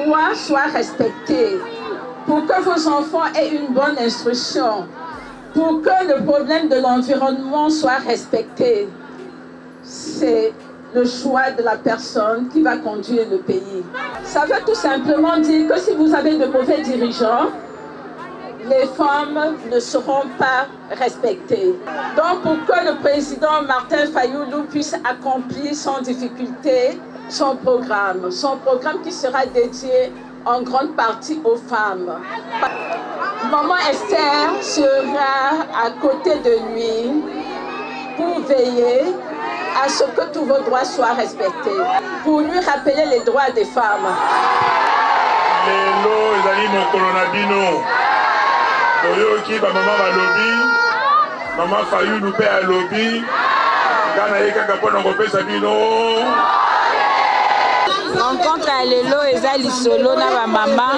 droits soient respectés, pour que vos enfants aient une bonne instruction, pour que le problème de l'environnement soit respecté, c'est le choix de la personne qui va conduire le pays. Ça veut tout simplement dire que si vous avez de mauvais dirigeants, les femmes ne seront pas respectées. Donc pour que le président Martin Fayulu puisse accomplir sans difficulté son programme qui sera dédié en grande partie aux femmes. Maman Esther sera à côté de lui pour veiller à ce que tous vos droits soient respectés, pour lui rappeler les droits des femmes. Maman Fayulu pe a lobby, kana yeka kapona kopesa bino. Rencontre à lelo ezali solo na ba mama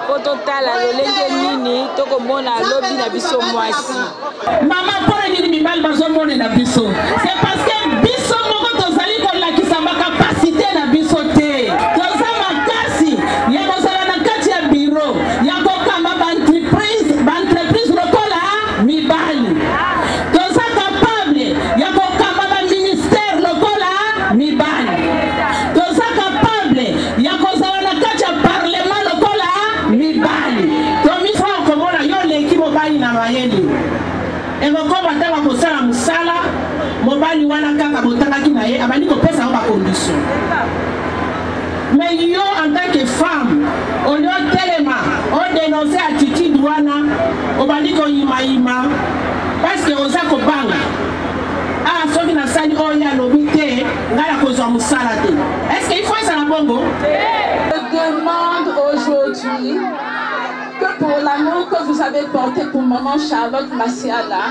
po totala lolenge nini tokomona lobby na biso mwasi. Mama pona nini mibali bazomona na biso. C'est parce que biso moko tozali kolakisa ma capacité na biso te. Toza makasi ya kozala na kati ya bureau ya kokamba ba entreprise lokola mibali. Toza capable ya kokamba ba ministère lokola mibali. Toza capable ya kozala na kati ya parlement lokola mibali. Tomisa komona yo leki mobali na mayeli. Engoko bataka kosala musala mobali wana kaka botaka na ye abandi kopesa ba condition. Mais yo en tant que femme, on doit tellement on dénoncer attitude wana obandi ko yima parce que oza ko banga. Ah soki na sali oya lobité ngala kozwa musala te. Est-ce qu'il faut ça la bongo? Je demande aujourd'hui que pour l'amour que vous avez porté pour maman Charlotte Massiala,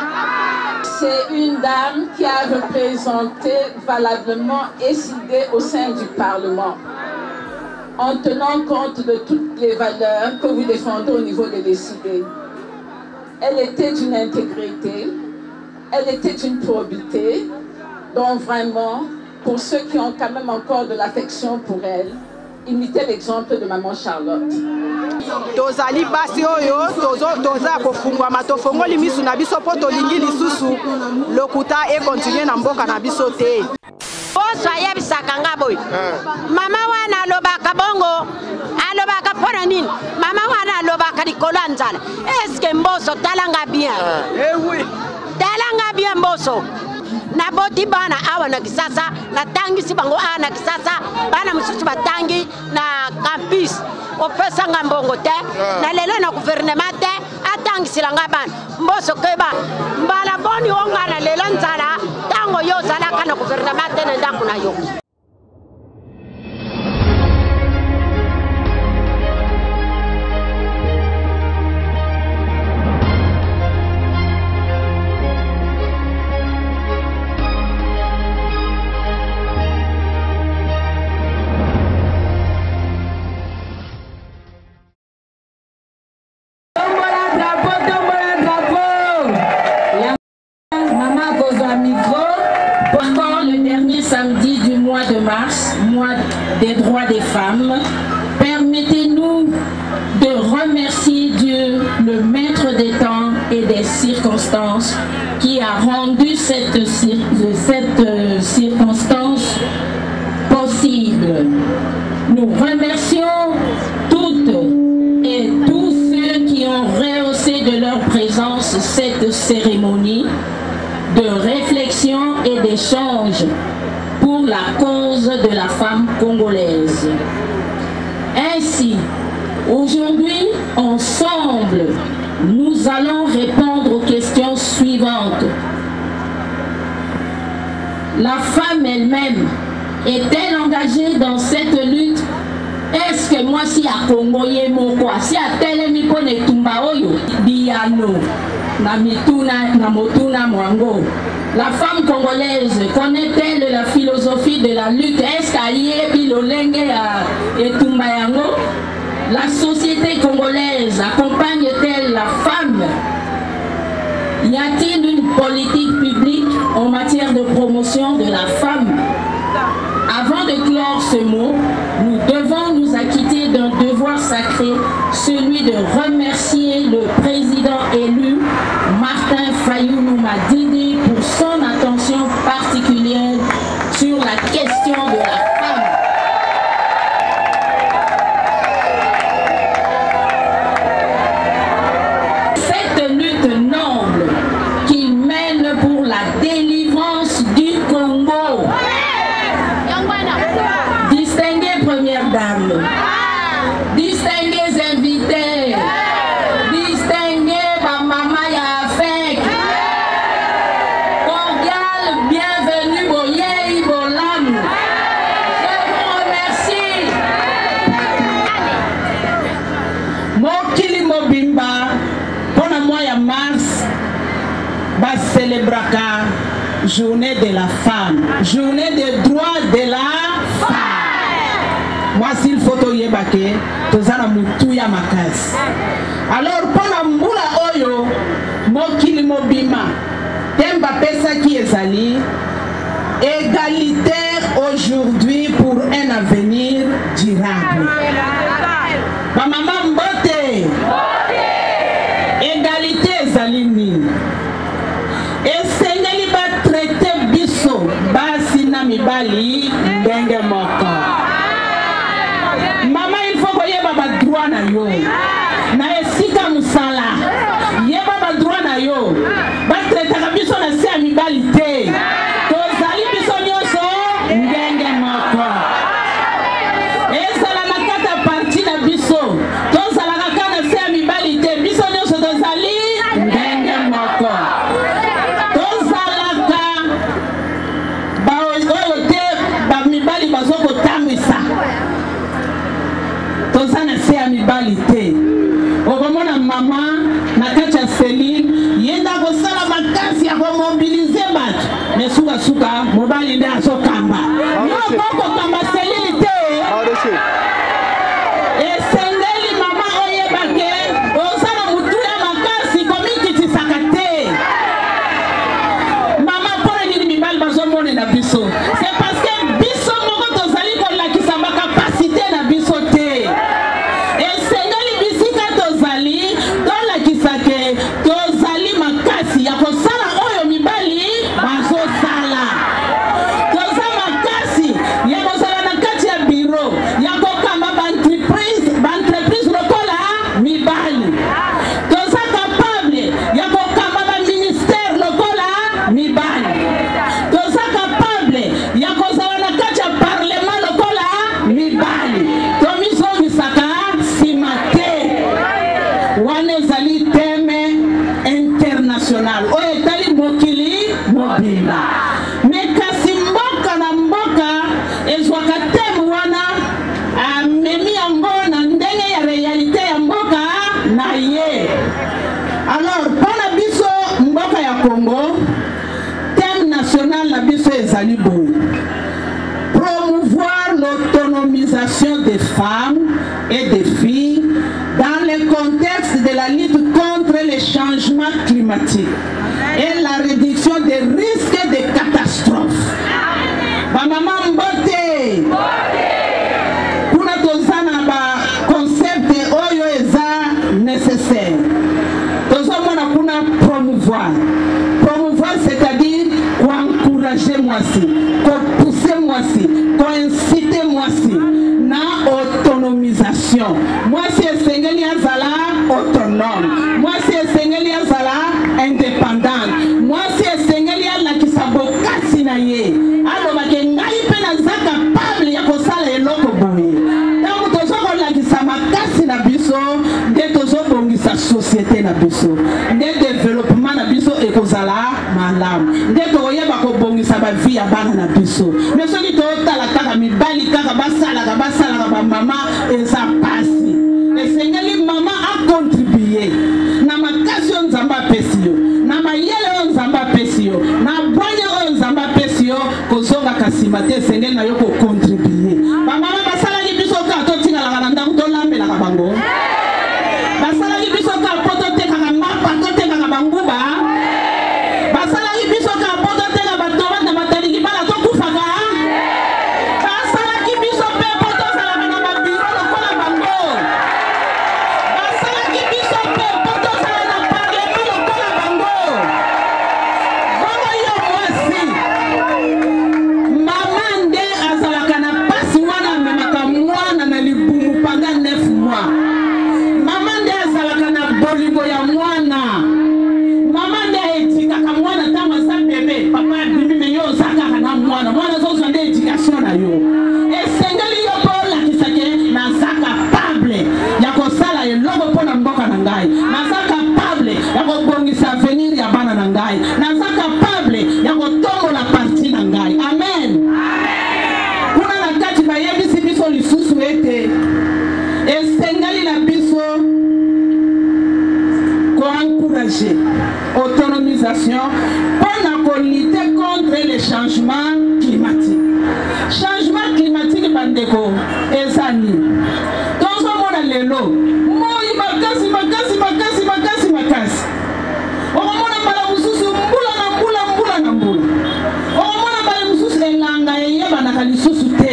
c'est une dame qui a représenté valablement SID au sein du Parlement, en tenant compte de toutes les valeurs que vous défendez au niveau de l'SID. Elle était d'une intégrité, elle était d'une probité, donc vraiment, pour ceux qui ont quand même encore de l'affection pour elle, imitez l'exemple de maman Charlotte. Tozali basi oyo toza kofungwa tofongoli misu na biso po tolingi lisusu lokuta e continuer na mboka na biso te. Boso ayebisaka nga boy. Mama wana alobaka bongo, alobaka pona nini? Mama wana alobaka likolo nzala. Est-ce que mboso talanga bien? Eh oui. Talanga bien mboso. Na boti bana awa na kisasa na tangi si bango ana kisasa bana mususu batangi na campus opesa ngambongo te na lelo na gouvernement te atangi silanga bana mboso keba mbala boni onga na lelo nzala tango yo zala kana gouvernement te na ndako na yo. Samedi du mois de mars, mois des droits des femmes, permettez-nous de remercier Dieu, le maître des temps et des circonstances, qui a rendu cette circonstance possible. Nous remercions toutes et tous ceux qui ont rehaussé de leur présence cette cérémonie de réflexion et d'échange pour la cause de la femme congolaise. Ainsi, aujourd'hui, ensemble, nous allons répondre aux questions suivantes. La femme elle-même est-elle engagée dans cette lutte? Est-ce que moi, si à Congoye Moko, si à Telemi Pone Tumbaoyo, Diano, Namotuna Mwango, la femme congolaise connaît-elle la philosophie de la lutte? Est-ce qu'Aïe Bilolenge et Tumbayango? La société congolaise accompagne-t-elle la femme? Y a-t-il une politique publique en matière de promotion de la femme? Avant de clore ce mot, nous devons nous acquitter d'un devoir devoir sacré, celui de remercier le président élu Martin Fayulu Madidi pour son attention particulière sur la question de la femme. Cette lutte noble qu'il mène pour la délivrance du Congo. Distinguée première dame, distingués invités, distingués ma maman Yafek, cordial bienvenue Boye Ibolam. Je vous remercie. Mokili Mobimba, pour le mois de mars, va célébrer journée de la femme, journée des droits de la femme. Moi, s'il faut te yébake, tu as mutuya makas. Alors, pendant Moula Oyo, Mokili Mobima, Temba Pesa qui est allé, égalitaire aujourd'hui pour un avenir durable. Ma maman Mbote, égalité Zalini. Et Sénéli va traiter Bisso, Basina Mibali, Ndenge Moko. Maman, il faut que yeba droit na yo. Na esika musala. Yeba droit na yo. Ba traiter Bisso na se Mibali te. To zali Bisso nyoso, Ndenge Moko. Et ça la nakata partie na Bisso. To zala nakana se Mibali te. Bisso nyoso to zali Ndenge Moko. Bazoko tamisa tozana se amibalite okomona mama na kacha Céline yenda kosala makasi ya komobilize bato mais suka mobali nde azokamba yo koko kamba Céline te esengeli mama oyebake ozala mutu ya makasi komikitisaka te mama mpona nini mibali bazomone na biso c'est parce que promouvoir l'autonomisation des femmes et des filles dans le contexte de la lutte contre les changements climatiques et la réduction des risques de catastrophes. Maman Mbote, kuna tozana ba concept oyo eza nécessaire. Tozomona kuna promouvoir, c'est-à-dire encourager moi-ci, pousser moi-ci, inciter moi-ci, na autonomisation. Moi-ci Sengeli Azala autonome. Moi-ci Sengeli Azala indépendante. Moi-ci Sengeli Azala qui s'aboka sinaye. Alors que ngai pena za capable ya kosala eloko boye. Donc tozoko la qui s'amakasi na biso, de tozoko ngisa société na biso, de développement na biso ekozala malam. De toyeba ko bongisa ba vie ya bana na biso. Mais soki to tala kaka mibali kaka basala ka mama eza pasi. Esengeli mama a contribuer na makasi on zamba pesio, na mayele on zamba pesio, na banya on zamba pesio kozonga kasima te esengeli na yo ko contribuer. Ba mama basala ki biso ka to tinga la kananda to lambela ka bango. Basala ki biso ka poto te ka mapa to te ka banguba. Basala ki biso ka poto te ka bato na matali ki bala to ngai naza capable ya kobongisa avenir ya bana na ngai naza capable ya kotongola parti na ngai amen kuna na kati bayebisi biso lisusu ete esengali na biso encourager autonomisation pour lutter contre les changements climatiques. Changement climatique bandeko ezani. Dans ce monde lelo, moi makasi. Omona bala mususu mbula na mbula. Omona bala mususu elanga yeba na kalisusu te.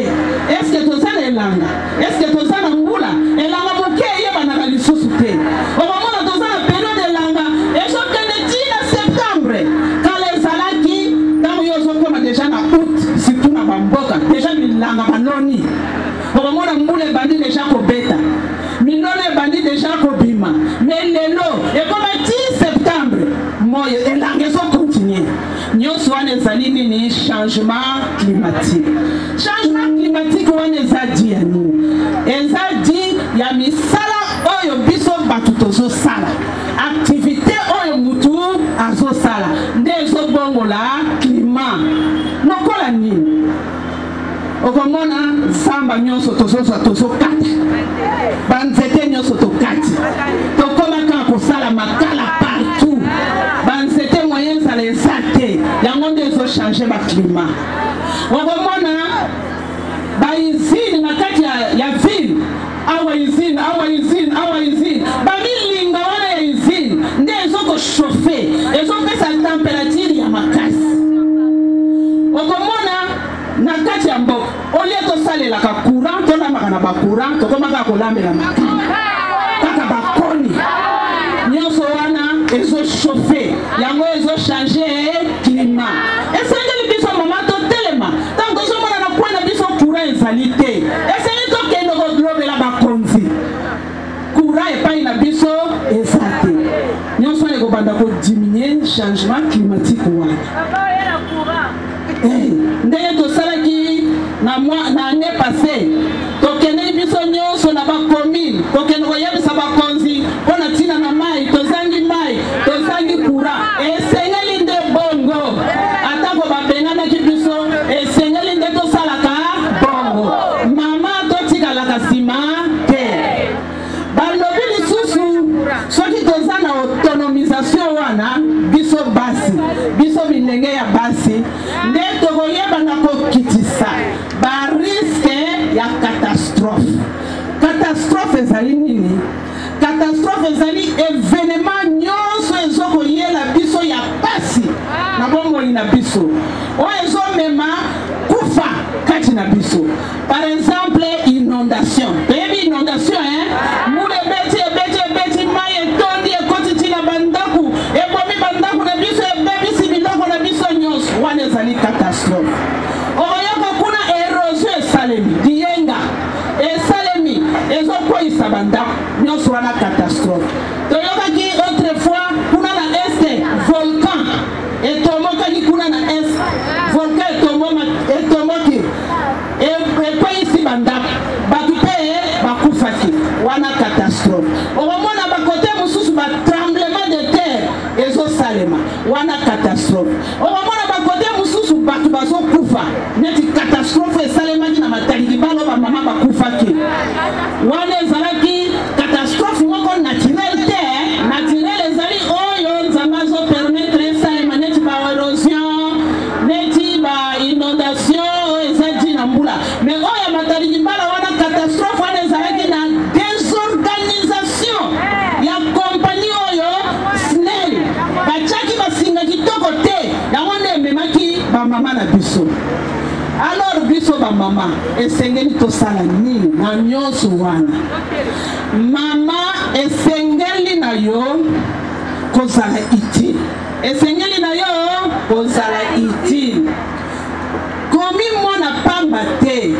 Est-ce que to sana elanga? Est-ce que to sana mbula? Elanga moke yeba na kalisusu te. Omona to sana déjà na août surtout na bamboka déjà milanga banoni okomona mbula ebandi déjà kobeta minone ebandi déjà kobima mais lelo ekoma 10 septembre moyo elanga ezokontinue nyonso wana ezali nini changement climatique wana eza di ya nini eza di ya misala oyo biso bato tozosala activité oyo mutu azosala nde ezobongola climat lokola nini okomona zamba nyonso tozokata banzete nyonso tokati tokoma kaka kosala makala partout banzete moyen ezala eza te yango nde ezochange baclimat okomona baizine na kati ya ville awa izine bamilinga wana ya izine nde ezokochauffe ezopesa temperature ya makasi okomona na kati ya mboka olie tosalelaka courant tolambaka na bacourant tokomaka kolambela makala kaka bakoni nyonso wana ezochauffe yango ezochange climat esengeli biso mama totelema ntango tozomona na kwana biso courant ezali te esengeli tokende kolobela bakonzi courant epai na biso eza te nyonso wana ekobanda kodiminue changement climatique wana ndenge tosalaki na année passée tokendeli biso nyonso na bacommune tokende koyebisa bakonzi mpo na ntina na mai tozangi courant esengeli nde bongo atako babenganaki biso esengeli nde tosalaka bongo mama totikalaka nsima te balobi lisusu soki toza na autonomisation wana biso basi biso bilenge ya basi nde tokoyeba na kokitisa bariske ya catastrophe ezali nini catastrophe ezali événement nyonso ezokoyela biso ya pasi na bomoi na biso oyo ezomema kufa kati na biso par exemple inondation toyebi inondation mule ebeti mai etondi ekoti ntina bandaku ebomi bandaku na biso ebebisi biloko na biso nyonso wana ezali catastrophe oyoka kuna érosion esalemi diyenga esalemi ezokweyisa bandaku nyonso wana catastrophe toyokaki autrefois kuna na este volcan etomokaki kuna na este volcan etomoki ekweyisi bandaku bato mpe bakufaki wana catastrophe okomona bakote mosusu batremblement de terre ezosalema wana catastrophe okomona bakote mosusu bato bazokufa neti catastrophe esalemaki na mataliki balo bamama bakufaki wana ezalaki catastrophe moko naturel te naturel ezali oyo nzambe azopermettre esalema neti baérosion neti bainondation eza di na mbula mais oyo mataliki bala wana catastrophe wana ezalaki na désorganisation ya kompani oyo snel batiaki basinga kitoko te yango nde ememaki bamama na biso alors biso bamama esengeli tosala nini na nyonso wana mama esengeli na yo kozala utile esengeli na yo kozala utile komi mwana pamba te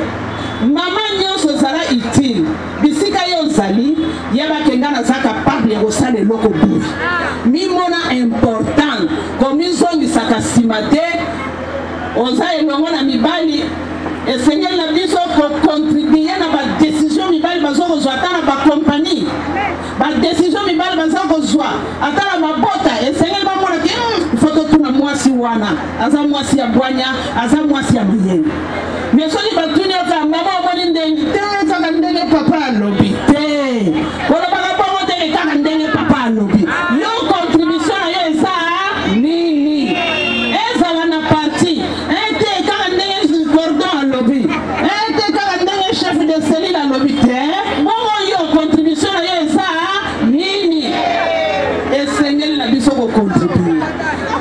mama nyonso ozala utile bisika yo ozali yebakenga naza capable ya kosala eloko boye mimona important komizongisaka nsima te oza elongo na mibali esengeli na biso kocontribue na badécision mibali bazokozwa ata na bakompa compagnie. La décision mibale baza kozwa. Atala mabota esengeli bamona ke foto tuna mwasi wana. Aza mwasi ya bwanya, aza mwasi ya mayeni. Mais soki batuni oka mama omoni ndenge te kaka ndenge papa alobi te. Wala baka bongo te kaka ndenge papa alobi. Yo contribution na yo eza nini? Ezala na parti. Ete kaka ndenge cordon alobi. Ete kaka ndenge chef de cellule alobi te. Bongo yo contribution na yo eza nini? Esengeli na biso ko contribuer.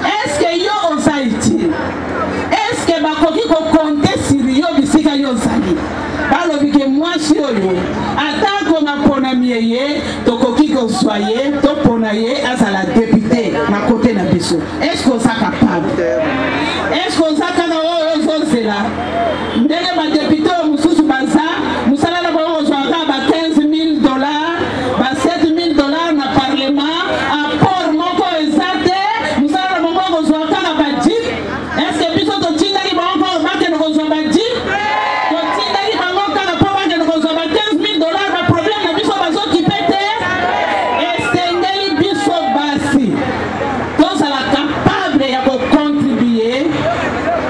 Est-ce que yo oza utile? Est-ce que bakoki ko compter sur yo bisika yo zali? Balobi ke mwasi oyo atako na pona mieye tokoki ko soye to pona ye azala député na côté na biso. Est-ce que ça capable? Est-ce que ça kana oyo zozela? Ndenge ba député mususu baza musala na bo zwa ba $15,000 ba $7,000 na parlement apport moko ezate musala na bo zwa kana ba jeep. Est-ce que biso to tinda ki ba encore ba ke no zwa ba jeep? To tinda ki ba ngo kana pa ba ke no zwa ba $15,000 ba problème na biso bazo kipete. Esengeli biso basi. Tous à la capable ya ko contribuer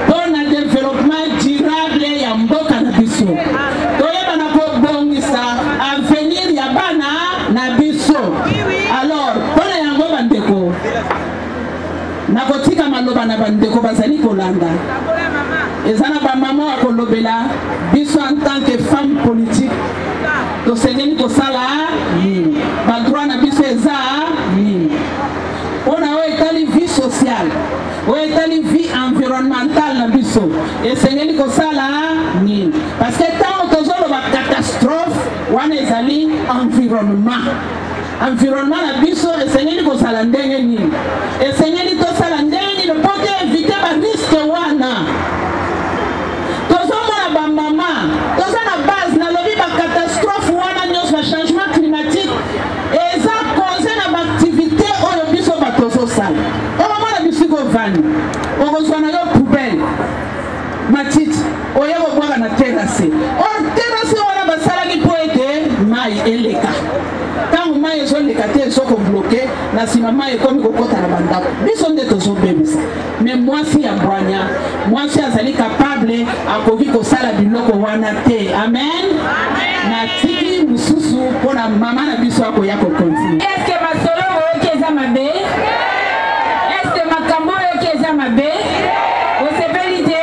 pour le développement durable ya mboka na biso. Toyeba na ko bongisa avenir ya bana na biso. Alors, pona yango bandeko. Nakotika maloba na bandeko bazali kolanda. Ezana ba mama wa kolobela biso en tant que femme politique. To sengeli ko sala ni. Ba droit na biso eza ni. On a établi vie sociale, on a établi vie environnementale na biso. Et sengeli ko sala ni. Parce que tant que tozo ba catastrophe, wana ezali environnement. Environnement na biso esengeli ko sala ndenge ni. Esengeli to sala ndenge ni pour éviter ba risque wana. Tozo mona ba mama, tozo na base na lobi ba catastrophe wana nyos ba changement climatique. Eza causé na ba activité oyo biso ba tozo sala. O mona biso ko vani. O ko zwana yo poubelle. Matiti oyo ko bwa na terrasse. O terrasse wana ba sala ki po ete mai eleka. Tangu mai ezoleka te ezoko bloqué na sima mai ekomi kokota na bandako biso nde tozobebisa mais mwasi ya bwanya mwasi azali capable akoki kosala biloko wana te amen na tiki mususu mpona mama na biso akoya kokontinue. Est-ce que masolo oyoki eza mabe? Est-ce que makambo oyoki eza mabe? Osepeli te?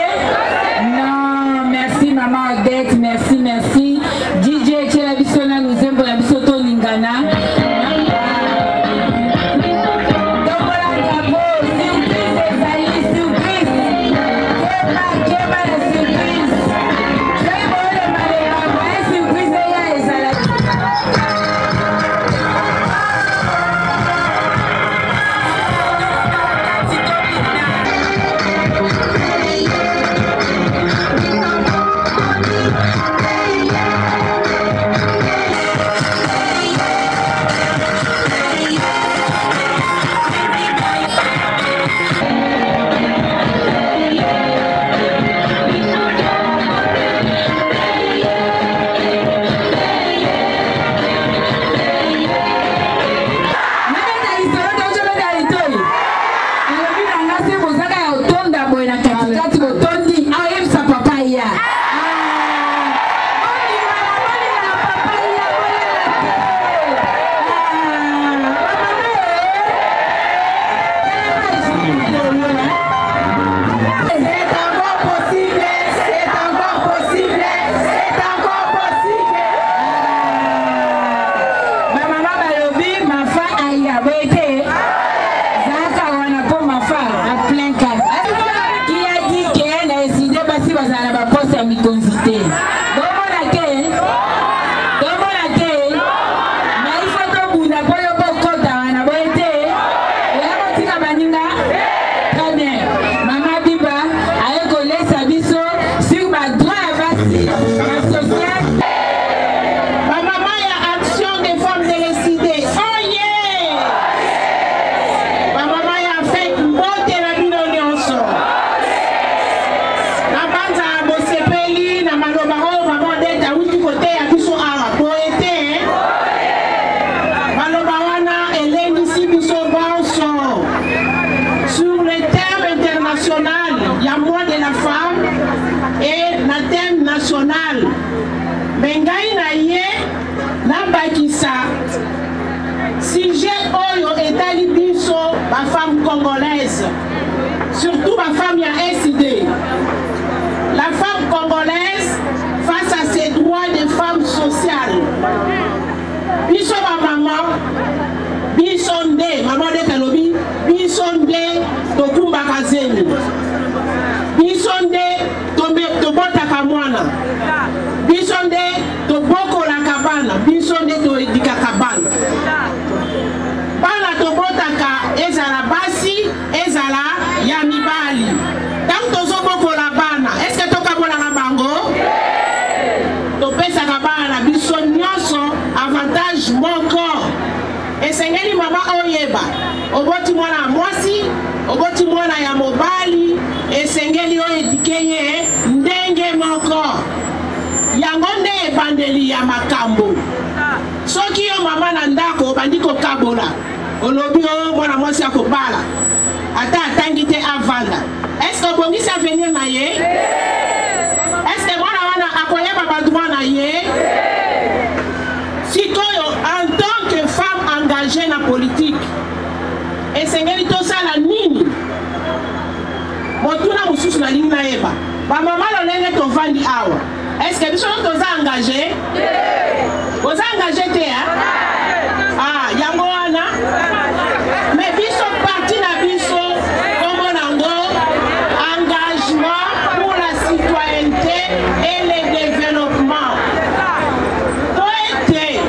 Non, merci maman Odette, merci. DJ Chela biso na nuzembo na biso to lingana. sujet oyo etali biso bafemme congolaise, surtout bafemme ya SID. La femme congolaise face à ses droits de femme sociale. Biso ba maman, biso nde, maman de Kalobi, biso nde tokumba kazeni. Biso nde tobota kamwana. Biso nde toboko la kabana, biso nde toedika kabana. Bana tobota ka ezala basi, ezala ya mibali. Tant tozo boko la bana, est-ce que tokabola na bango? Topesa ka bana biso nyonso avantage moko. Esengeli mama oyeba, oboti mwana mwasi, oboti mwana ya mobali, esengeli oyedikenye ndenge moko. Yango nde ebandeli ya makambo. Soki yo mama na ndako bandiko kabola, olobi o mwana mwasi akobala, ata atangi te avanda. Est-ce que bongisi avenir na ye? Est-ce que mwana wana akoyeba badroit na ye? Sikoyo, en tant que femme engagée na politique, esengeli tosala nini? Motuna mususu na lingi na yeba. Ba mama lolenge tovandi awa. Est-ce que biso toza engagé? Vous engagez te ah, yango wana. Mais biso parti na biso comme nango engagement pour la citoyenneté et le développement. Toete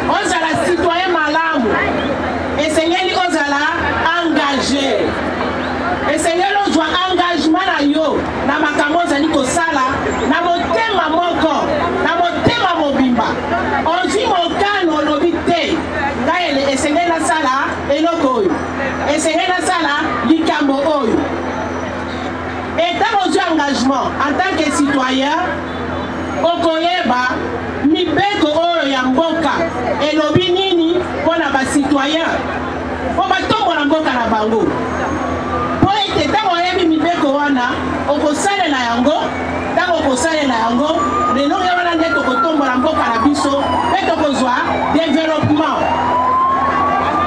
ozala citoyen malamu. Esengeli ozala engagé. Esengeli ozwa engagement na yo na makambo zali kosala na motema moko na motema mobimba. Ozwi mokano lobi te ngaele esengeli na sala eloko oyo, esengeli na sala likambo oyo. Etant ozwi engagement en tant que citoyen, okoyeba mibeko oyo ya mboka elobi nini mpona bacitoyen po batombola mboka na bango. Po ete ntango oyebi mibeko wana okosalela yango, ntango okosalela yango lelo ya wana nde tokotombola mboka na biso mpe tokozwa développement.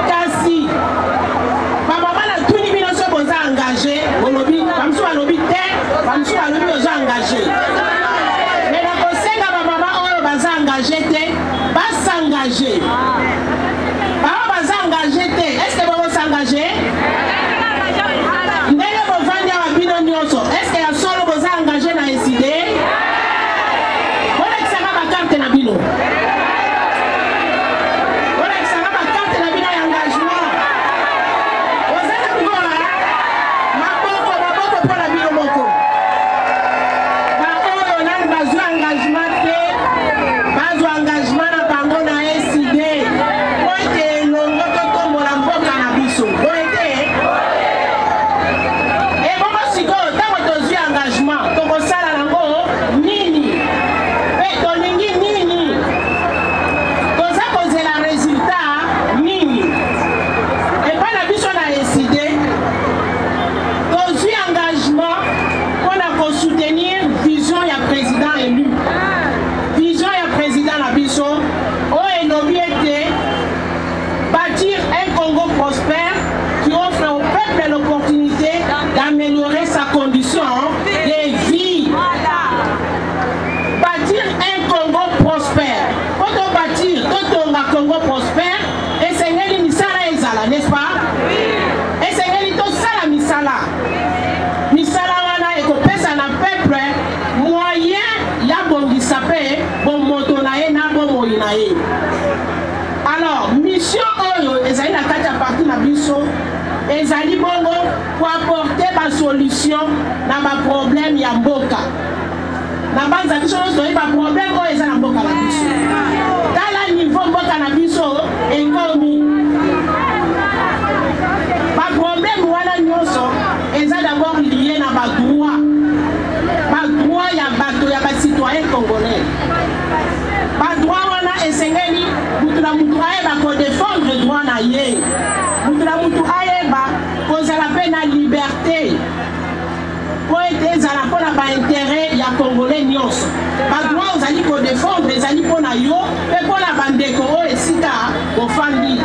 Kasi bamama na tuni bino so boza engagé olobi bamisusu balobi te, bamisusu balobi oza engagé. Me nakosenga bamama oyo baza engagé te basengagé. Bama baza engagé te, est-ce que bokosengagé? Ndenge bovandi awa bino nyonso, est-ce que ya solo boza engagé na SID? Bolekisaka bakarte na bino. Bolekisaka bakarte na bino ya engagement. Ozana ngoa maboko mpona bino moko. Ba oyo nani bazwa engagement te, bazwa engagement na bango na SID. Po ete elongo totombola mboka na biso. Po ete ebongo sikoyo ntango tozwi engagement tokosala nango nini mpe tolingi nini, toza kozela resultat nini. Epai na biso na SID tozwi engagement mpona kosoutenir vision ya président élu. Vision ya président na biso oyo elobi ete bâtir un Congo prospère qui offre au peuple l'opportunité d'améliorer sa condition de vie. Bâtir un Congo prospère. Quand on bâtit, quand on a Congo prospère, et c'est une misala ezala, n'est-ce pas? Et c'est une tosala misala. Misala wana ekopesa na peuple moyen ya bongisa pe bon moto na ye na bon moyi na ye. Alors, mission oyo ezali na kati ya parti na biso ezali bongo pour apporter ba solution na ba problème ya mboka. Na banza biso nyonso ba problème oyo eza na mboka na biso. Tala niveau mboka na biso engomi. Ba problème wana nyonso eza d'abord lié na ba droit. Ba droit ya bato ya ba citoyen congolais. Ba droit wana esengeli mutu na mutu ayeba ko défendre droit na ye. Mutu na mutu ayeba kozala pe na liberté. Po ete ezala mpona baintérêt ya congolais nyonso. Badroit ozali kodéfendre ezali mpona yo mpe mpona bandeko oyo esika ofandi.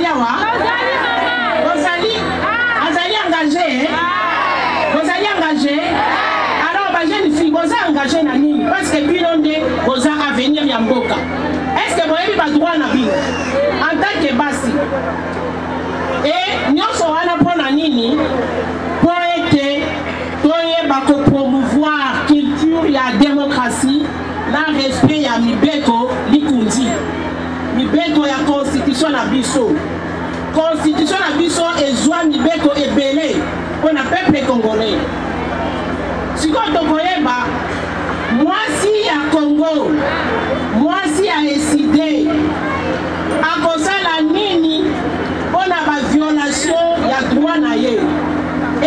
bozali awa azali engagé bozali engagé alors bajeune fille boza engagé na nini parce que bino nde boza avenir ya mboka est ce que boyebi badroit na bino en tant que basi e nyonso wana mpona nini po ete toyeba kopromouvoir culture ya démocratie na respect ya mibeko likundi mibeko ya constitution na biso constitution na biso ezwa mibeko ebele mpona peuple congolais sikoyo tokoyeba mwasi ya Congo mwasi ya eside akosala nini mpona baviolation ya droit na ye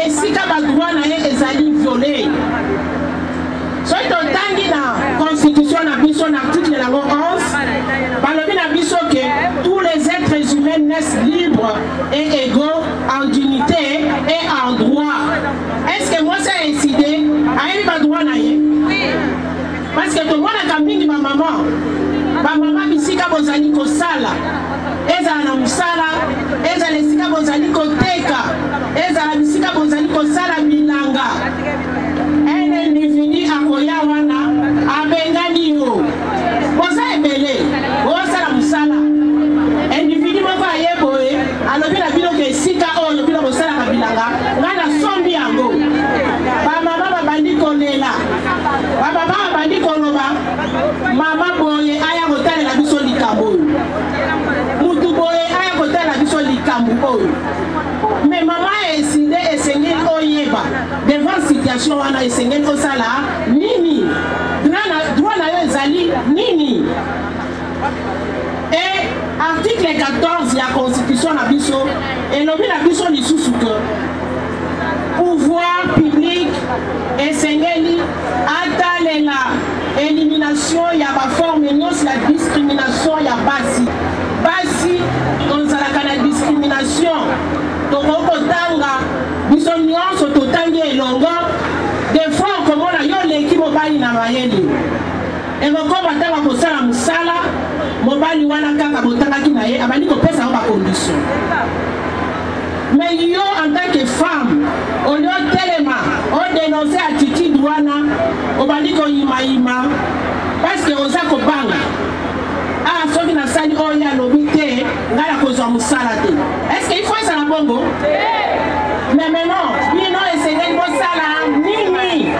esika badroit na ye ezali viole soki totangi na constitution na biso na article yango 11 balobi na biso ke tous les êtres humains naissent libres et égaux en dignité et en droit. Est-ce que moi c'est décidé ayebi badroit na ye parce que tomonaka mingi bamama bisika bozali kosala ezala na mosala ezala esika bozali koteka ezala bisika bozali kosala bilanga un individu akoya wana abengani yo boza ebele bozala mosala individu moko ayeboye alobi na bino ke esika oyo bino bosalaka bilanga ngai nasombi yango bamama babandi kolela bamama babandi koloba mama boye aya kotalela biso likambo oyo mutu boye aya kotalela biso likambo oyo mais mama eside esengeli oyeba devant situation wana esengeli osala nini droit na yo ezali nini et article 14 ya constitution na biso elobi na biso lisusu ke pouvoir public esengeli atalela élimination ya baforme nyonso ya discrimination ya basi tozalaka na discrimination tokokotanga biso nyonso totangi elongo des fois okomona yo leki mobali na mayele ekokoma ntanga kosala mosala mobali wana kaka botangaki na ye abandi kopesa yango bacondition mais yo en tant que femme olio telema odénonce attitude wana obandi koyimayima parce que oza kobanga soki nasali oyo alobi te ngai nakozwa mosala te est ce que il faut ezala bongo mais maintenant bino esengeli bosala nini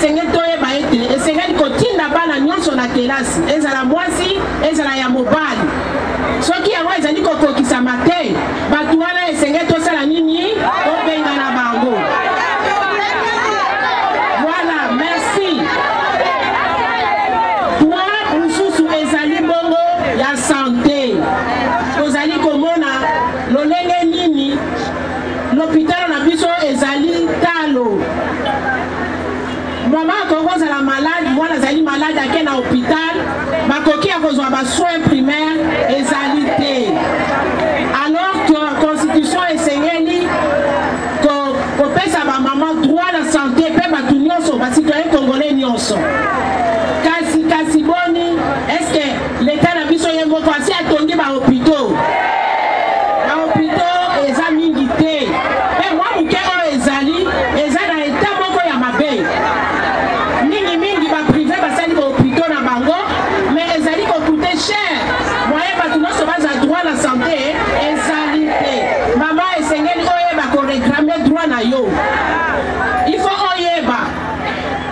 esengeli toyeba ete esengeli kotinda bana nyonso na kelasi ezala mwasi ezala ya mobali soki yango ezali kokokisama te bato wana esengeli tosala nini tobengana bango. Voilà, merci. Toi mosusu ezali bongo ya santé tozali komona lolenge nini l'hôpital na biso ezali talo. Maman akozala malade, moi nazali malade ake na hôpital, bakoki akozwa ba soins primaires ezali te. Alors que la constitution esengeli kopesa ba maman droit na santé pe batu nyonso ba citoyen congolais nyonso. Kasi boni, est-ce que l'état na biso ye moko asi atongi ba hôpitaux? Ba hôpitaux eza mingi te. Pe moi muke o ezali eza na état moko ya mabe. Mingi ba privé basali ba hôpitaux na bango, mais ezali ko coûter cher. Moyen batu nyonso baza droit na santé ezali te. Maman esengeli oyeba ko réclamer droit na yo. Il faut oyeba.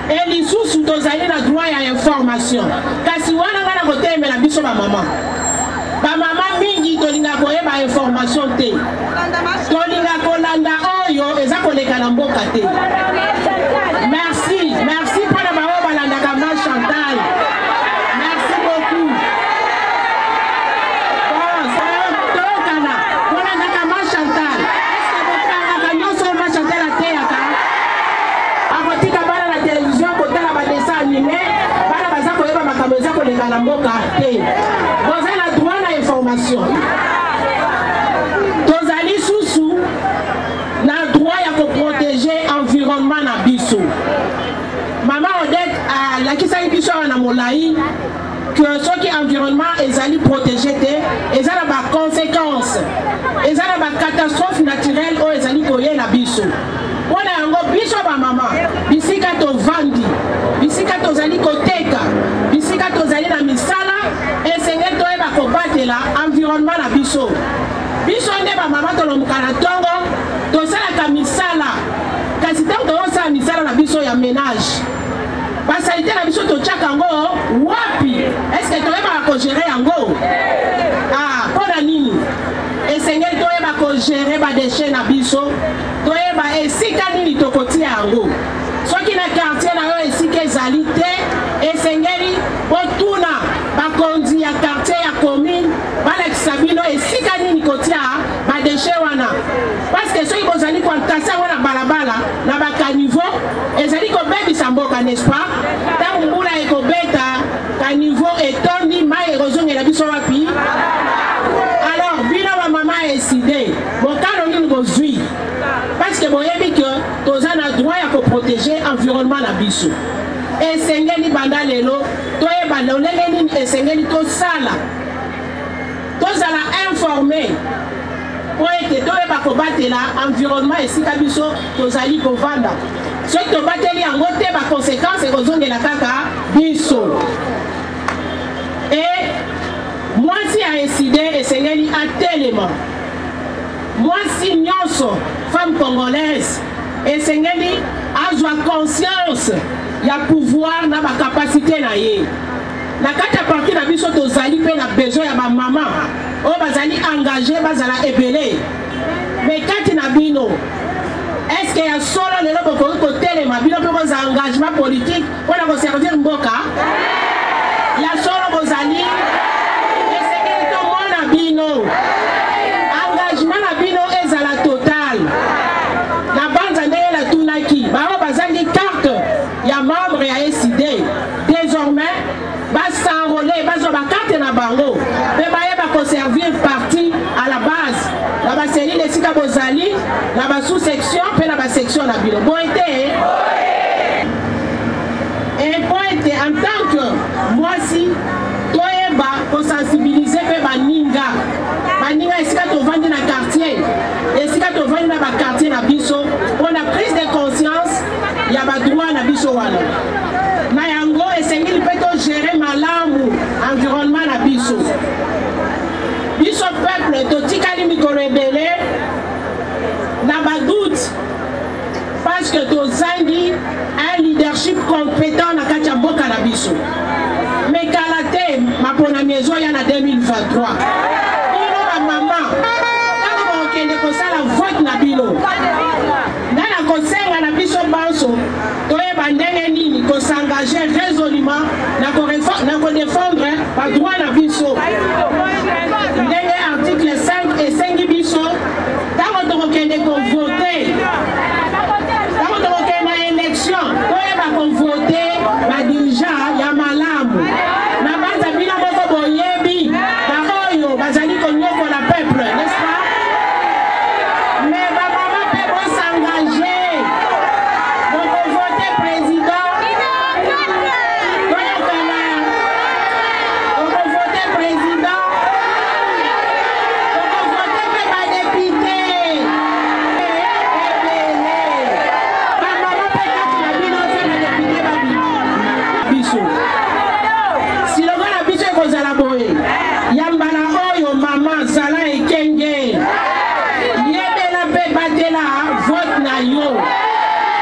Et lisusu tozali na droit ya information. Kasi wana ngana kotemela biso ba maman. Ba maman mingi tolinga koyeba information te. Tolinga kolanda oyo eza koleka na mboka te. Merci, merci pour la maman balanda kama Chantal. Merci beaucoup. Bon, ça tokana. Balanda kama Chantal. Est-ce que vous parlez nyonso ma Chantal ateaka? Akotika bana la télévision kotala ba dessin animé, bana baza koyeba makambo eza koleka na mboka te. Vous avez le droit à l'information. Tozali susu na droit ya ko protéger environnement na biso. Maman Odette a la kisaki biso na molai que ce qui environnement ezali protégé te, ezala ba conséquences, ezala ba catastrophe naturelle o ezali koye na biso. Wana yango biso ba mama, bisika to vandi, bisika tozali koteka, bisika tozali na misala, esengeli toyeba kobatela environnement na biso. Biso nde ba mama tolomuka na tongo, tosalaka misala, kasi ntango tozosala misala na biso ya ménage. Basalite na biso totyaka yango wapi? Est-ce que toyebaka kogere yango? Ah, mpona nini? Esengeli toyeba kogere badeshe na biso, toyeba esika nini tokotia yango. Soki na quartier na yo esika ezali te, esengeli botuna bakonzi ya quartier ya commune balakisa bino esika nini kotia badeshe wana. Parce que soki bozali kontasa wana balabala na bakaniveau ezali kobebisa mboka, n'est-ce pas? Ntango mbula ekobeta kaniveau etondi mai ekozongela biso wapi? Alors bino ba mama eside bokalo nini bozwi? Parce que boyebi que toza na droit ya koprotéger environnement na biso. Esengeli banda lelo toyeba lolenge nini esengeli tosala, tozala informé po ete toyeba kobatela environnement esika biso tozali kovanda. Soki tobateli yango te baconséquence ekozongela kaka biso. Et mwasi a eside esengeli atelema. Mwasi nyonso femme congolaise esengeli azwa conscience ya pouvoir na ba capacité na ye. Na kati ya parti na biso tozali pe na besoin ya ba maman o bazali engagé bazala ebele. Mais kati na bino est-ce que ya solo lelo bokoki kotelema bino pe koza engagement politique mpona koservir mboka? Ya solo bozali esengeli tomona bino engagement na bino ezala total. Na banza ndenge natunaki bao bazangi carte ya membre ya SID, désormais basanrole bazwa bakarte na bango pe bayeba koservir parti à la base na baselile esika bozali na basous-section pe na basection na bino boete. Et boete en tant que mwasi toyeba kosensibiliser pe baninga esika tovandi na quartier, esika tovandi na bakartier na biso mpona prise de conscience ya badroit na biso wana. Na yango esengeli mpe togere malamu environnement na biso. Biso peuple totikali mikorebele na badoute parce que tozangi un leadership compétent na kati ya mboka na biso. Mais kala te mapona maison ya na 2023. Ino ba mama kana ba okende kosala vote na bino. Ndana kosenga na biso banso toyeba ndenge nini kosangager résolument na kodéfendre ba droit na biso. Ndenge article 5 et 5 biso tango tokokende kovote tango tokokende na élection toyeba kovote badirigant ya malamu na banza bino moko boyebi baoyo bazali konyokola peuple, n'est-ce pas? Mais bamama mpe bosengage bokovote président toyokana bokovote président bokovote mpe badepute ebele bamama mpe kati na bino mpe badepute biso silongo na biso ekozala boye yambala oyo mama zala ekenge yebela mpe batela vote na yo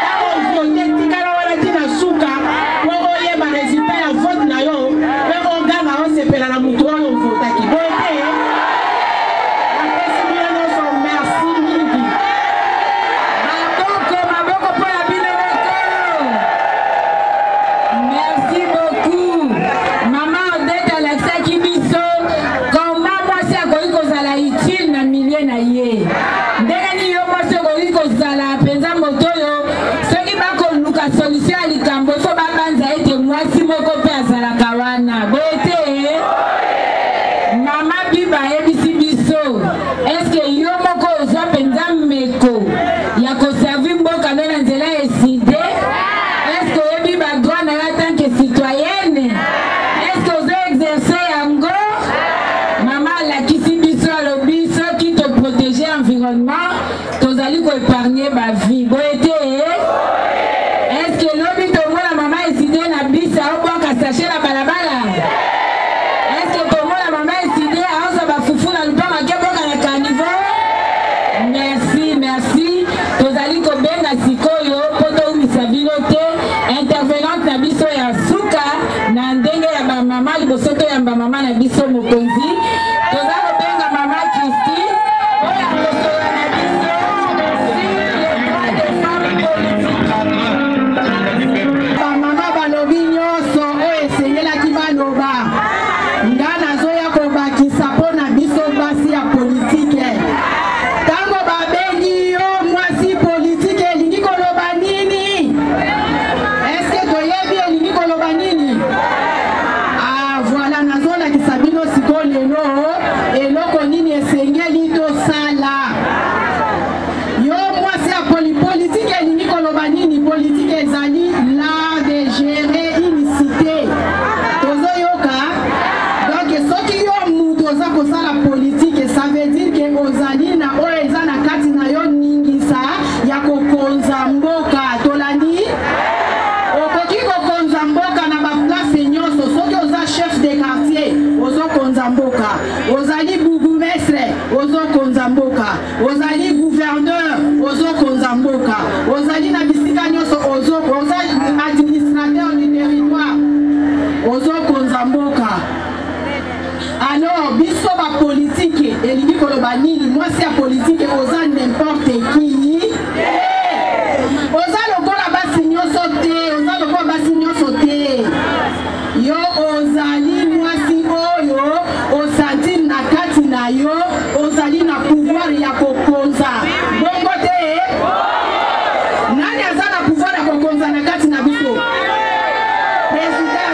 ntango vote tikala wana tina suka po oyeba resultat ya vote na yo mpe oganga osepela na motu oyo ovotaki boye te apesi bino nyonso merci mingi Maboko pour la bino moko. Merci beaucoup. Maman Odette Alexa Kibiso, comment moi c'est à kozala utile na milieu na ye. Ndenge ni yo moi c'est kozala penza motoyo, soki bako luka solution ya likambo so babanza ete mwasi moko pe azala kawana. Bote Mama Biba ebisi biso. Est-ce que yo moko ozwa penza meko ya koservi mboka na nzela eside? Est-ce que oyebi ba droit na yo en tant que citoyenne? Est-ce que ozo exercer yango? Mama alakisi biso alobi soki to protéger environnement tozali ko épargner ba vie. Boye te est-ce que lobi tomona mama eside na bisa obwaka sachet na balabala? Est-ce que tomona mama eside aoza bafufu na lupanga ke boka na caniveau? Merci, merci. Tozali kobenga sikoyo poto umisa bino te intervenante na biso ya suka na ndenge ya ba mama liboso to ya ba mama na biso mokonzi. Toza kobenga mama Christine oyo akosolola na biso sur les droits des femmes politiques. bamama balobi nyonso oyo esengelaki baloba nga nazoya kobakisa mpo na biso basi ya politike ntango babengi yo mwasi politike elingi koloba nini? Eske toyebi elingi koloba nini? Voilà, nazolakisa bino sikoyo lelo eloko nini esengeli tosala. Yo mwasi ya politike elingi koloba nini? Politike ezali l'art de gérer une cité. Tozoyoka donc soki yo mutu oza kosala politike ça veut dire que ozali na oyo eza na kati na yo ningisa ya kokonza mboka. Tolandi okoki kokonza mboka na baplace nyonso soki oza chef de quartier ozokonza mboka, ozali bourgmestre ozokonza mboka, ozali gouverneur ozokonza mboka, ozali na bisika nyonso ozali administrateur du territoire ozokonza mboka. Alors biso ba politique elingi koloba nini? Mwasi ya politique oza n'importe qui oza lokola basi nyonso te, oza lokola basi nyonso te. Yo ozali mwasi oyo osanti na kati na yo ozali na pouvoir ya kokonza bongo te. Nani aza na pouvoir ya kokonza na kati na biso? Président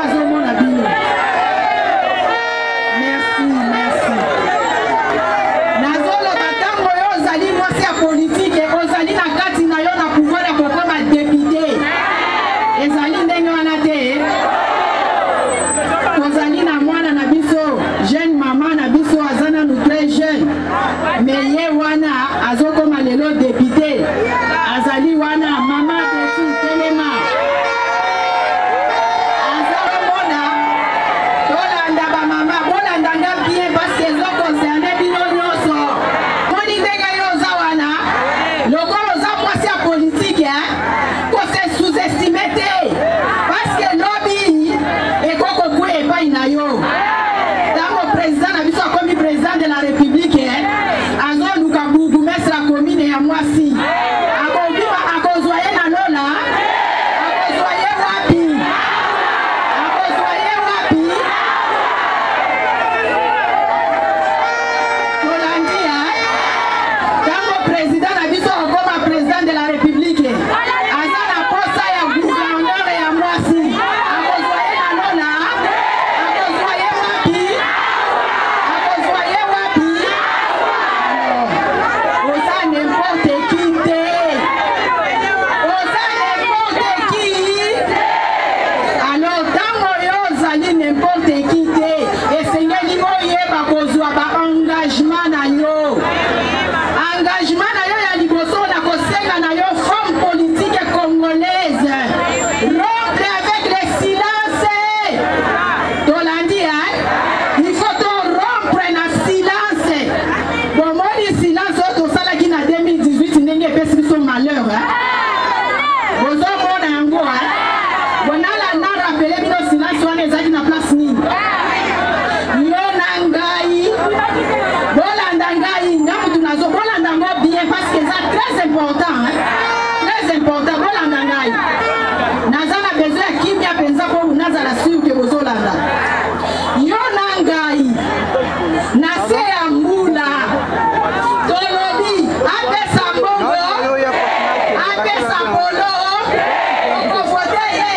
azomona bino. Merci, merci. Nazoloba ntango yo ozali mwasi ya politike ozali na kati na yo na pouvoir ya kokoma député ezali ndenge wana te. Ozali na mwana na biso jeune mama na biso aza nanu très jeune mais ye wana azokoma lelo député azali wana mama Betty Telema azomona tolanda bamama bolandanga bien parce que ezokoncerne bino nyonso. Moni ndenge yo oza wana lokolo oza mwasi ya politike important, hein? Très important. Bolanda ngai. Nazana besoin ya kimia penza ko nazala sûr que bozolanda. Yo nangai. Na se ya mbula. Tolodi apesa mbongo. Apesa mbolo. Oko vote ye.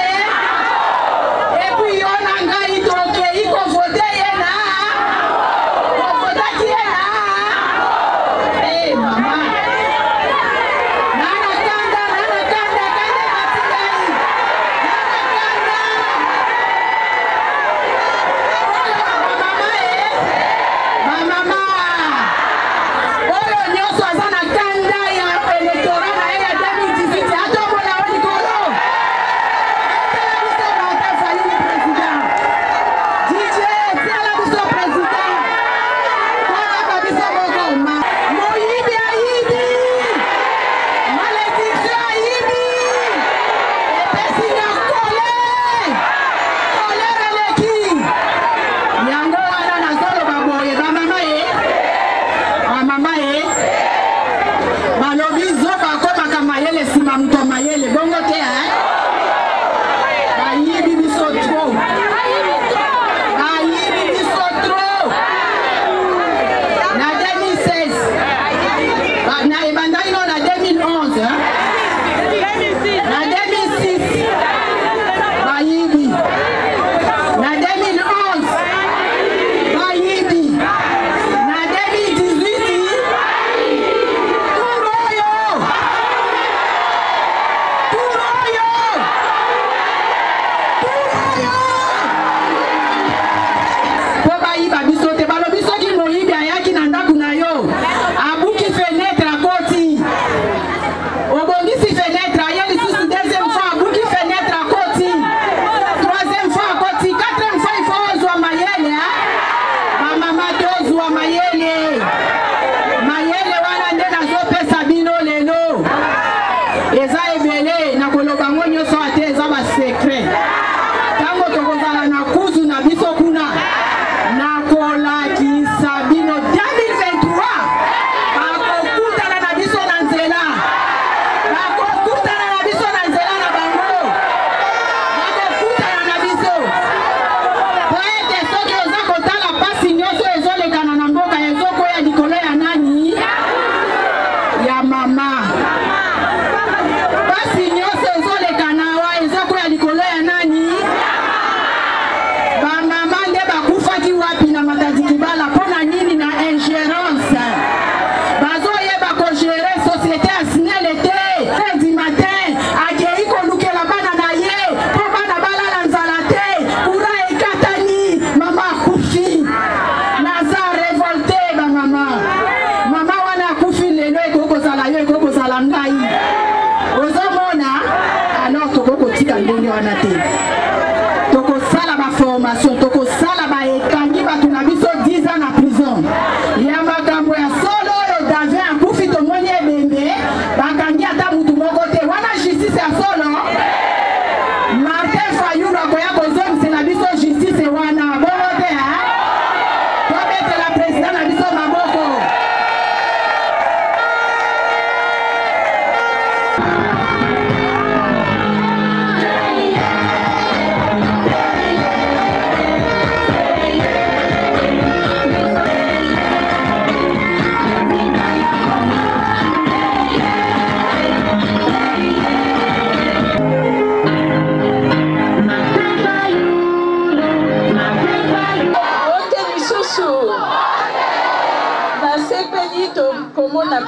Et puis yo nangai toke iko vote ye na. Ko vote ki ye na. Eh mama.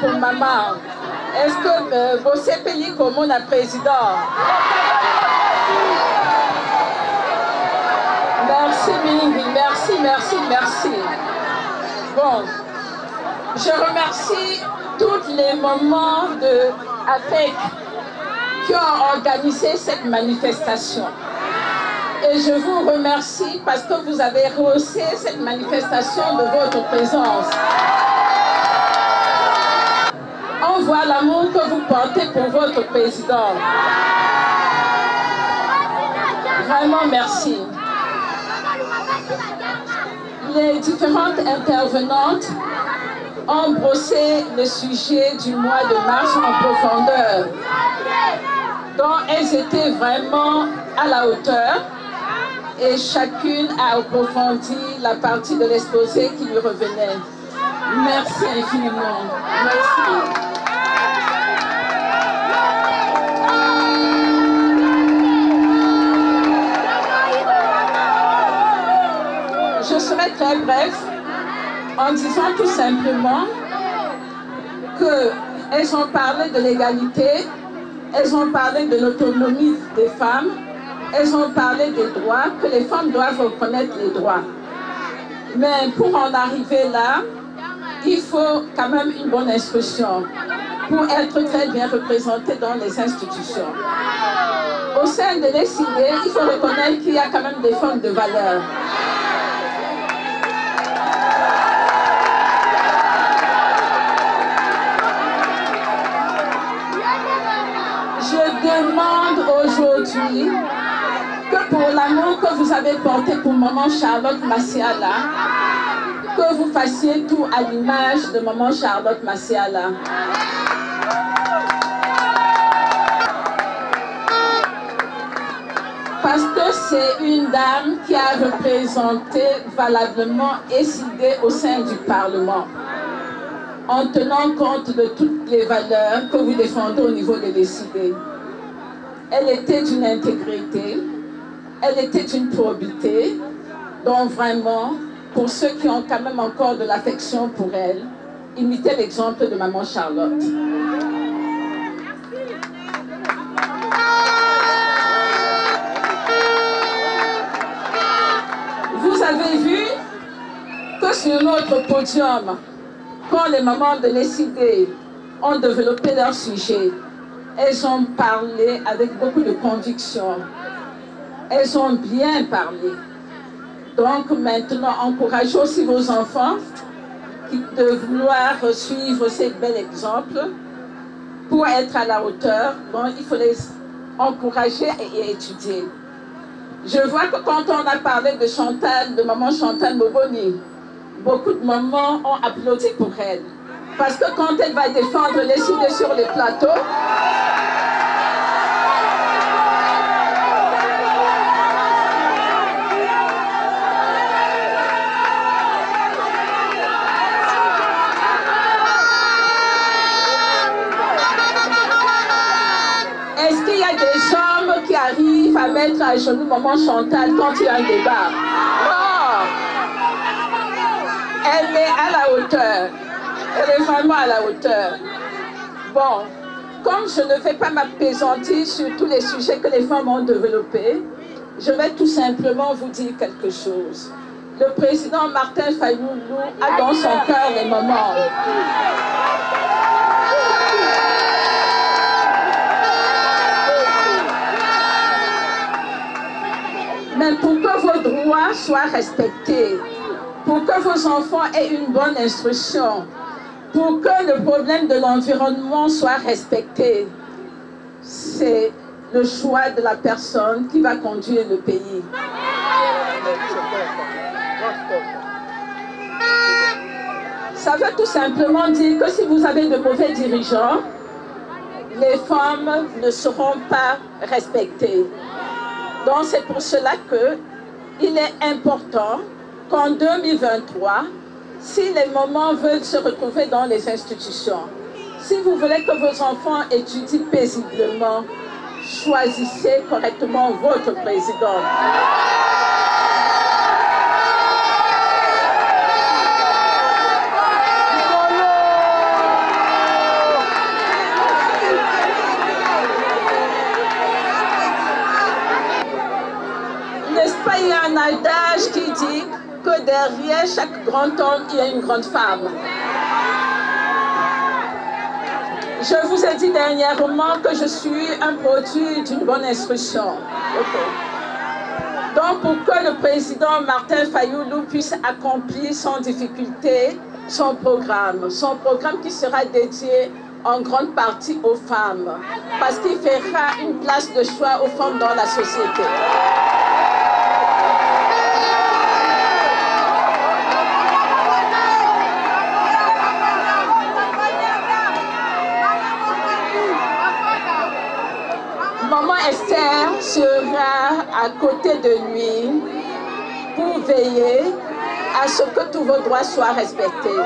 Pour maman, est-ce que vous savez comment la présidente? Merci Mingi, merci. Bon, je remercie tous les moments de APEC qui ont organisé cette manifestation. Et je vous remercie parce que vous avez rehaussé cette manifestation de votre présence. On voit l'amour que vous portez pour votre président. Vraiment merci. Les différentes intervenantes ont brossé le sujet du mois de mars en profondeur. Donc, elles étaient vraiment à la hauteur et chacune a approfondi la partie de l'exposé qui lui revenait. Merci infiniment. Merci. Je serai très bref en disant tout simplement qu'elles ont parlé de l'égalité, elles ont parlé de l'autonomie des femmes, elles ont parlé des droits, que les femmes doivent reconnaître les droits. Mais pour en arriver là, il faut quand même une bonne instruction pour être très bien représenté dans les institutions. Au sein de l'ECD, il faut reconnaître qu'il y a quand même des femmes de valeur. Je demande aujourd'hui que pour l'amour que vous avez porté pour maman Charlotte Massiala, que vous fassiez tout à l'image de maman Charlotte Massiala. Parce que c'est une dame qui a représenté valablement ECD au sein du Parlement, en tenant compte de toutes les valeurs que vous défendez au niveau de l'ECD. Elle était d'une intégrité, elle était d'une probité, donc vraiment, pour ceux qui ont quand même encore de l'affection pour elle, imitez l'exemple de maman Charlotte. Vous avez vu que sur notre podium, quand les mamans de l'ECD ont développé leur sujet, elles ont parlé avec beaucoup de conviction. Elles ont bien parlé. Donc maintenant, encouragez aussi vos enfants de vouloir suivre ces bels exemples pour être à la hauteur. Bon, il faut les encourager et étudier. Je vois que quand on a parlé de Chantal, de maman Chantal Moboni, beaucoup de mamans ont applaudi pour elle. Parce que quand elle va défendre les sujets sur les plateaux, est-ce qu'il y a des hommes qui arrivent à mettre à genoux maman Chantal quand il y a un débat? Non! Elle est à la hauteur. Elle est vraiment à la hauteur. Bon, comme je ne vais pas m'appesantir sur tous les sujets que les femmes ont développés, je vais tout simplement vous dire quelque chose. Le président Martin Fayoulou a dans son cœur les mamans. Mais pour que vos droits soient respectés, pour que vos enfants aient une bonne instruction, pour que le problème de l'environnement soit respecté, c'est le choix de la personne qui va conduire le pays. Ça veut tout simplement dire que si vous avez de mauvais dirigeants, les femmes ne seront pas respectées. Donc c'est pour cela qu'il est important qu'en 2023, si les mamans veulent se retrouver dans les institutions, si vous voulez que vos enfants étudient paisiblement, choisissez correctement votre président. N'est-ce pas, il y a un adage qui dit que derrière chaque grand homme, il y a une grande femme. Je vous ai dit dernièrement que je suis un produit d'une bonne instruction. Donc, pour que le président Martin Fayoulou puisse accomplir sans difficulté son programme qui sera dédié en grande partie aux femmes, parce qu'il fera une place de choix aux femmes dans la société. Esther sera à côté de lui pour veiller à ce que tous vos droits soient respectés.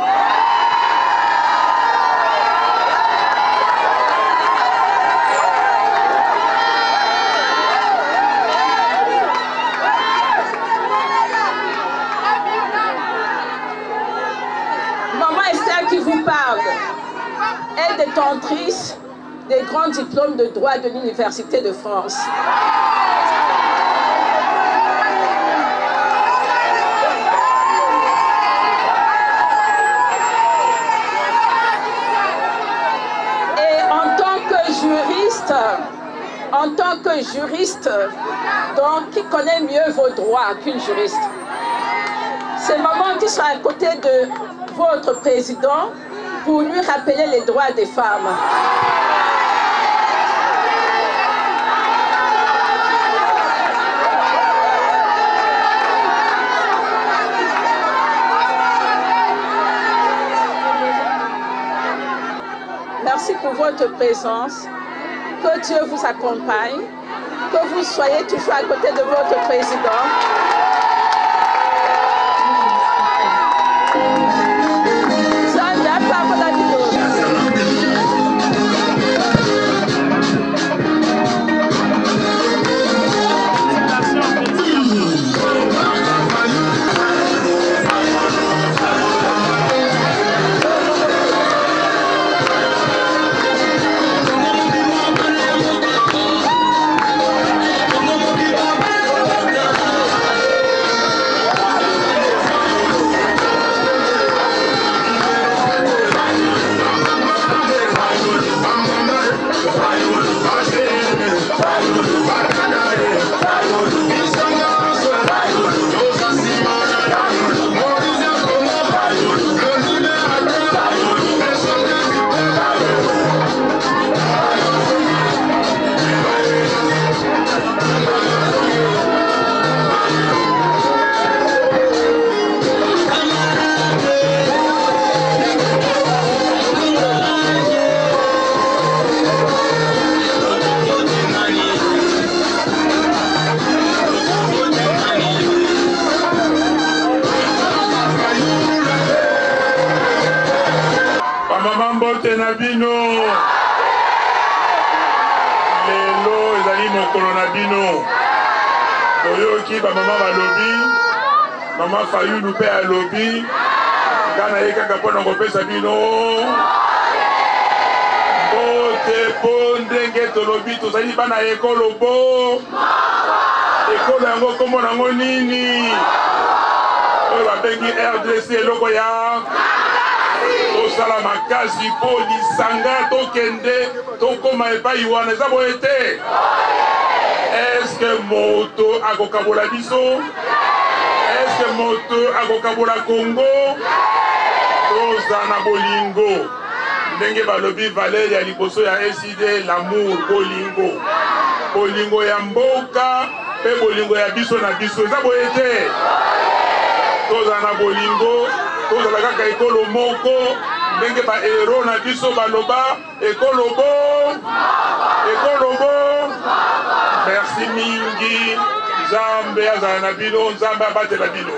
Maman Esther qui vous parle est détentrice des grands diplômes de droit de l'Université de France. Et en tant que juriste, donc qui connaît mieux vos droits qu'une juriste, c'est maman qui sera à côté de votre président pour lui rappeler les droits des femmes. Merci pour votre présence. Que Dieu vous accompagne. Que vous soyez toujours à côté de votre président. Maman Fayou nous paie à lobby. Kana yeka kapona kopesa bino. Bote pondenge to lobby to sali bana ekolo bo. Ekolo yango komo nango nini? Oyo babengi RDC loko ya. Tosala makasi po lisanga tokende tokoma epai wana eza boye te. Est-ce que moto akokabola biso? Est-ce que moto akokabola Congo? Toza na bolingo. Ndenge balobi Valérie ya liboso ya SID l'amour bolingo. Bolingo ya mboka pe bolingo ya biso na biso. Eza boye te. Toza na bolingo. Toza la kaka ekolo moko. Ndenge ba hero na biso baloba ekolo bo. Ekolo bo. Merci mingi. Nzambe azala na bino, Nzambe abatela bino.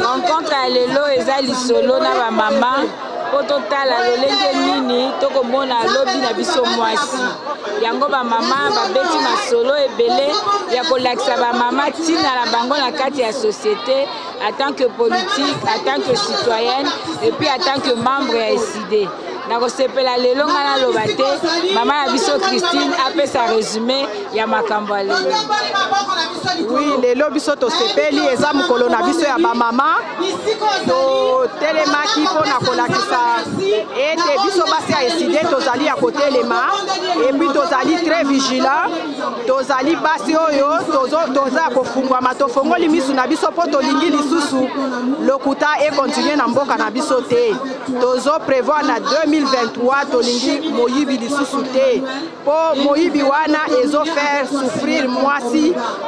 Rencontre à lelo eza lisolo na ba mama po totala lolenge nini tokomona lobi na biso mwasi yango ba mama babeti masolo ebele ya kolakisa ba mama tina na bango na kati ya société en tant que politique, en tant que citoyenne et puis en tant que membre ya SID. nakosepela lelo nga naloba te mama na biso Christine apesa résumé ya makambo ya lelo. Oui, lelo biso tosepeli eza mokolo na biso ya bamama totelemaki mpona kolakisa ete biso basi ya eside tozali ya kotelema epuis tozali très vigilant tozali basi oyo toza kofungwama tofongoli misu na biso mpo tolingi lisusu lokuta ekontinue na mboka na biso te tozo prévoir na 2023 tolingi moyibi lisusu te mpo moyibi wana ezofaire souffrir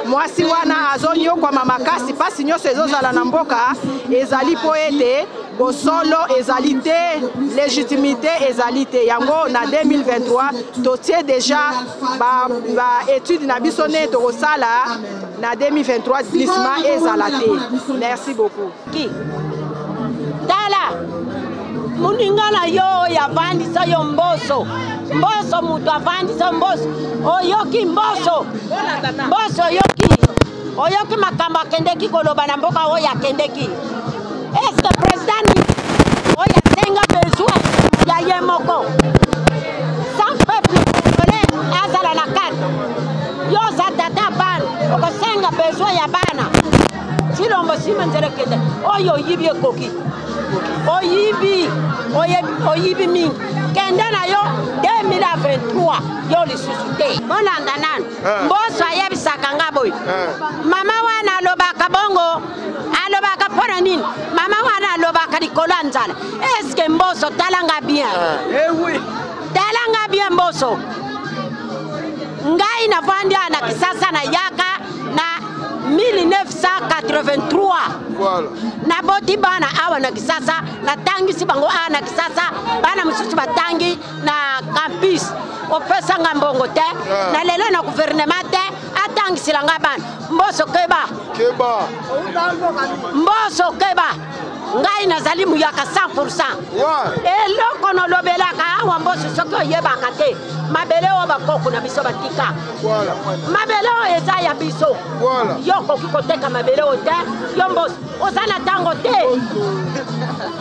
mwasi wana azonyokwama makasi mpasi nyonso ezozala na mboka ezali mpo ete bosolo ezali te légitimité ezali te yango na 2023 totie déjà baétude na biso ne tokosala na 2023 glissement ezala te. Merci beaucoup. Tala muninga na yo ya vandisa yo mboso mutu avandisa mboso oyoki mboso oyoki makambo akendeki koloba na mboka oyo akendeki. Est-ce que président oyo asenga besoin ya ye moko sans peuple congolais azala na kati yo za tata bana okosenga besoin ya bana chilombo simenzerekete oyo oyibi ekoki oyibi mingi kende na yo 2023 yo lisusu te molanda nani mboso ayebisaka nga boye mama wana alobaka bongo alobaka mpona nini mama wana alobaka likolo ya nzala eske mboso talanga bien talanga bien mboso ngai navandi na kisasa na yaka na 1983 voilà. Naboti bana awa na kisasa natangisi bango na kisasa bana mususu batangi na campus opesa ngambongo te na lelo na gouvernement te atangisila nga bana mboso keba mboso keba ngai nazali muyaka 100% eloko nolobelaka awa mboso soki oyebaka te mabele oyo bakoko na biso batika mabele oyo eza ya biso yo okoki koteka mabele oyo te yo mboso oza na ntango te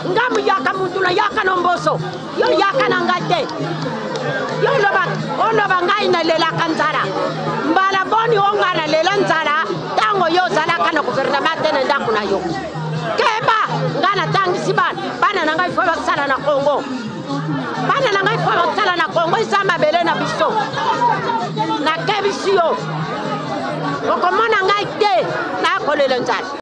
nga muyaka muntu na yaka no mboso yo yaka na ngai te yo oloba ngai nalelaka nzala mbala boni onga nalela nzala ntango yo ozalaka na gouvernement te na ndako na yo keba nga natangisi bana na ngai fo basala na Congo bana na ngai fo basala na Congo isa mabele na biso na kebisi yo okomona ngai te nakolela nzala